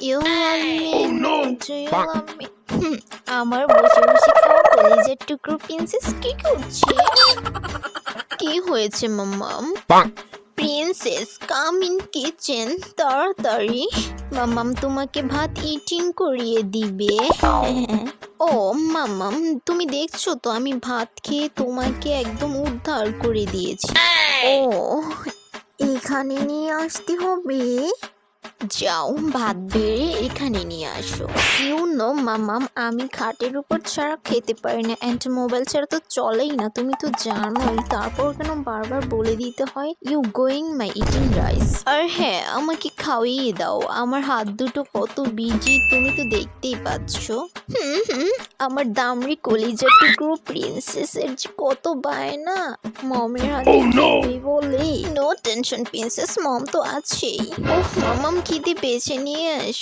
You love me, don't you love me? আমার বসে বসে খাওয়া কলিজার টুকরো প্রিন্সেস কি করছে? কি হয়েছে মাম্মাম? প্রিন্সেস কাম ইন কিচেন তাড়াতাড়ি। মাম্মাম তোমাকে ভাত ইটিং করিয়ে দিবে। ও মাম্মাম, তুমি দেখছো তো আমি ভাত খেয়ে তোমাকে একদম উদ্ধার করে দিয়েছি। ও এখানে নিয়ে আসতে হবে। যাও ভাত বেড়ে এখানে নিয়ে আসো। ইউ নো মামাম, আমি খাটের উপর ছাড়া খেতে পারি না, অ্যান্ড মোবাইল ছাড়া তো চলেই না, তুমি তো জানোই। তারপর কেন বারবার বলে দিতে হয় you going my eating rice? আর হ্যাঁ, আমাকে খাওয়িয়ে দাও, আমার হাত দুটো কত বিজি তুমি তো দেখতেই পাচ্ছ। আমার দামড়ি কলিজার টুকরো প্রিন্সেসের যে কত বায়না, মমের হাতে খাবে বলে। নো টেনশন প্রিন্সেস, মম তো আছেই। ওহ মামাম খিদে পেয়েছে, নিয়ে আস।